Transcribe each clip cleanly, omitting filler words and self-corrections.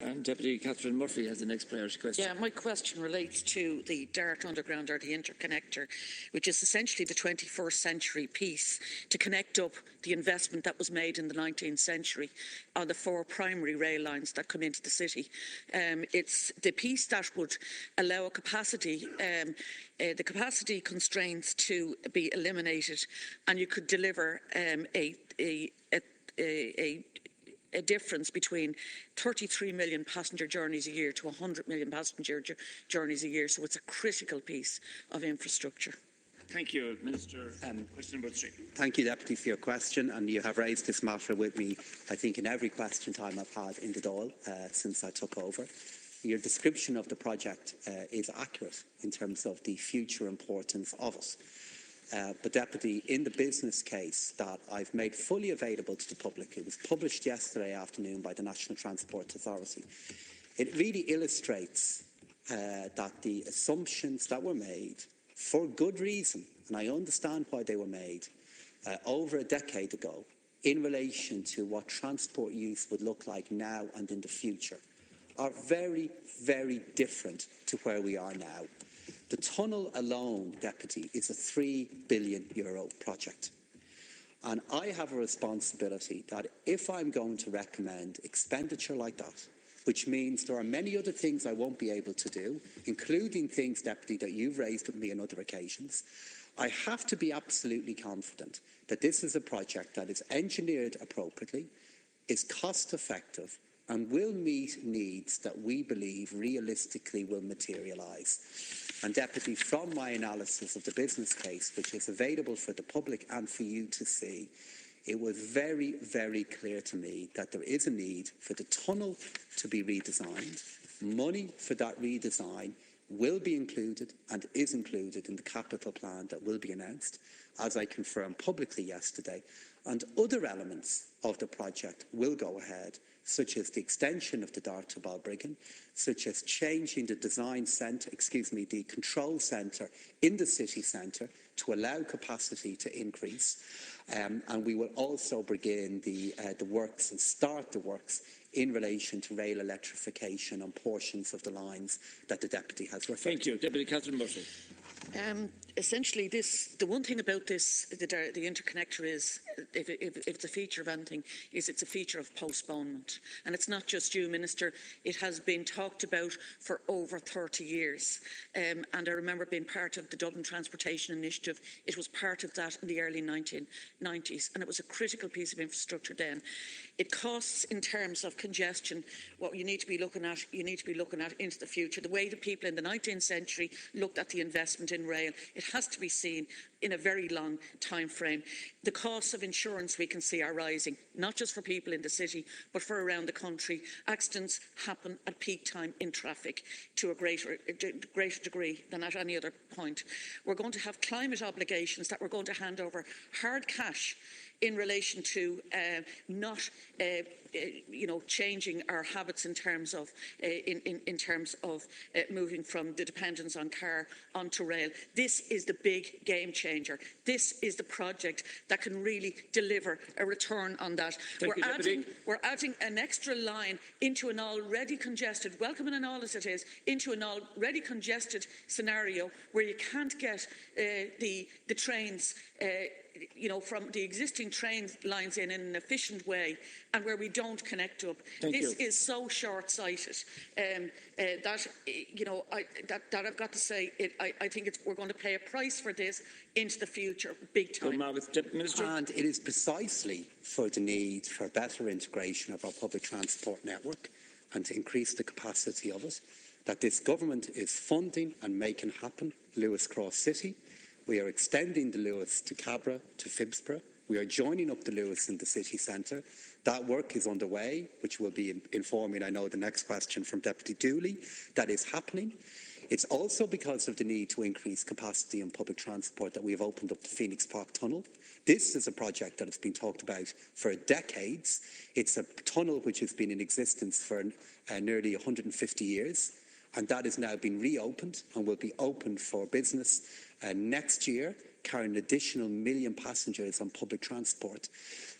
And Deputy Catherine Murphy has the next priority question. Yeah, my question relates to the DART Underground, or the interconnector, which is essentially the 21st century piece to connect up the investment that was made in the 19th century on the 4 primary rail lines that come into the city. It's the piece that would allow a capacity, the capacity constraints to be eliminated, and you could deliver a difference between 33 million passenger journeys a year to 100 million passenger journeys a year. So it's a critical piece of infrastructure. Thank you, Minister. Question number 3. Thank you, Deputy, for your question. And you have raised this matter with me, I think, in every question time I've had in the Dáil since I took over. Your description of the project is accurate in terms of the future importance of it. But Deputy, in the business case that I've made fully available to the public, it was published yesterday afternoon by the National Transport Authority, it really illustrates that the assumptions that were made, for good reason, and I understand why they were made, over a decade ago, in relation to what transport use would look like now and in the future, are very, very different to where we are now. The tunnel alone, Deputy, is a €3 billion project. And I have a responsibility that if I'm going to recommend expenditure like that, which means there are many other things I won't be able to do, including things, Deputy, that you've raised with me on other occasions, I have to be absolutely confident that this is a project that is engineered appropriately, is cost effective, and will meet needs that we believe realistically will materialise. And Deputy, from my analysis of the business case, which is available for the public and for you to see, it was very, very clear to me that there is a need for the tunnel to be redesigned. Money for that redesign will be included and is included in the capital plan that will be announced, as I confirmed publicly yesterday. And other elements of the project will go ahead, such as the extension of the DART to Balbriggan, such as changing the the control centre in the city centre to allow capacity to increase. And we will also begin the works and start the works in relation to rail electrification on portions of the lines that the Deputy has referred to. Thank you. Deputy Catherine Murphy. Essentially, the one thing about this, the interconnector is, if it's a feature of anything, is it's a feature of postponement. And it's not just you, Minister. It has been talked about for over 30 years. And I remember being part of the Dublin Transportation Initiative. It was part of that in the early 1990s, and it was a critical piece of infrastructure then. It costs, in terms of congestion, what you need to be looking at, into the future. The way the people in the 19th century looked at the investment in rail, it has to be seen in a very long time frame. The costs of insurance, we can see, are rising, not just for people in the city, but for around the country. Accidents happen at peak time in traffic to a greater degree than at any other point. We're going to have climate obligations that we're going to hand over hard cash in relation to not changing our habits in terms of moving from the dependence on car onto rail. This is the big game changer. This is the project that can really deliver a return on that. We're adding an extra line into an already congested, welcome and all as it is, into an already congested scenario where you can't get the trains from the existing train lines in an efficient way, and where we don't connect up. This is so short-sighted that I've got to say, I think we're going to pay a price for this into the future, big time. And it is precisely for the need for better integration of our public transport network and to increase the capacity of it that this government is funding and making happen Lewis Cross City. We are extending the Lewis to Cabra, to Phibsborough. We are joining up the Lewis in the city centre. That work is underway, which will be informing, I know, the next question from Deputy Dooley. That is happening. It's also because of the need to increase capacity in public transport that we have opened up the Phoenix Park Tunnel. This is a project that has been talked about for decades. It's a tunnel which has been in existence for nearly 150 years. And that has now been reopened and will be opened for business next year carrying an additional 1 million passengers on public transport.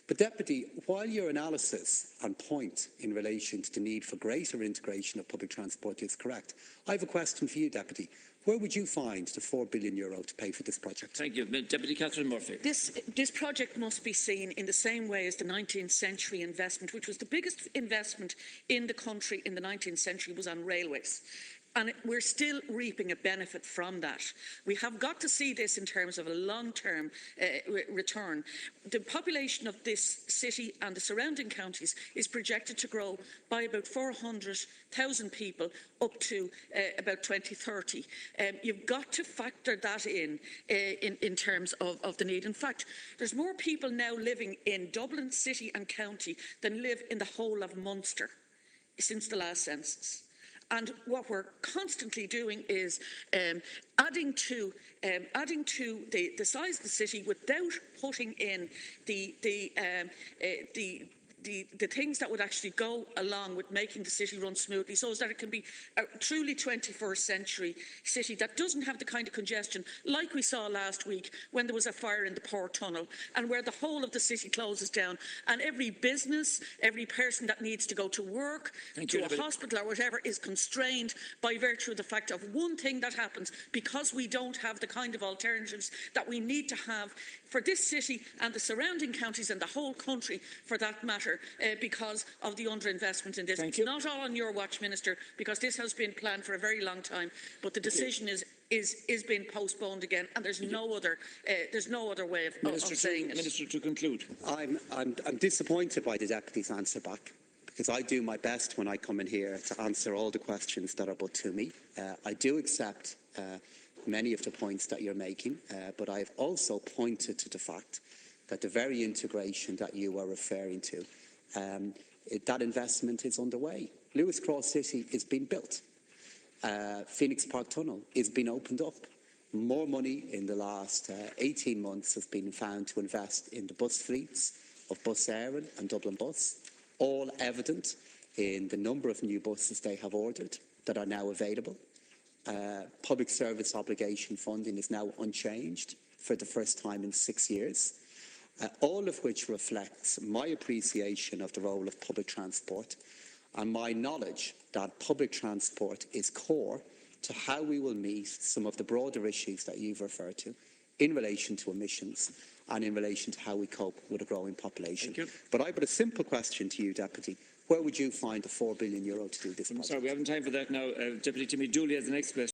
But Deputy, while your analysis and point in relation to the need for greater integration of public transport is correct, I have a question for you, Deputy. Where would you find the €4 billion to pay for this project? Thank you. Deputy Catherine Murphy. This project must be seen in the same way as the 19th century investment, which was the biggest investment in the country in the 19th century, was on railways. And we're still reaping a benefit from that. We have got to see this in terms of a long-term return. The population of this city and the surrounding counties is projected to grow by about 400,000 people up to about 2030. You've got to factor that in terms of the need. In fact, there's more people now living in Dublin city and county than live in the whole of Munster since the last census. And what we're constantly doing is adding to the size of the city without putting in the things that would actually go along with making the city run smoothly, so that it can be a truly 21st century city that doesn't have the kind of congestion like we saw last week when there was a fire in the Port Tunnel, and where the whole of the city closes down and every business, every person that needs to go to work, to a hospital or whatever, is constrained by virtue of the fact of one thing that happens, because we don't have the kind of alternatives that we need to have for this city and the surrounding counties and the whole country for that matter, because of the underinvestment in this. It's not all on your watch, Minister, because this has been planned for a very long time, but the decision is being postponed again, and there's no other way of saying it. Minister, to conclude. I'm disappointed by the Deputy's answer back, because I do my best when I come in here to answer all the questions that are put to me. I do accept many of the points that you're making, but I've also pointed to the fact that the very integration that you are referring to, that investment is underway. Lewis Cross City is being built. Phoenix Park Tunnel is being opened up. More money in the last 18 months has been found to invest in the bus fleets of Bus Éireann and Dublin Bus, all evident in the number of new buses they have ordered that are now available. Public service obligation funding is now unchanged for the first time in 6 years, all of which reflects my appreciation of the role of public transport and my knowledge that public transport is core to how we will meet some of the broader issues that you've referred to in relation to emissions and in relation to how we cope with a growing population. But I've got a simple question to you, Deputy. Where would you find the €4 billion to do this project? I'm sorry, we haven't time for that now. Deputy Timmy Dooley has the next question.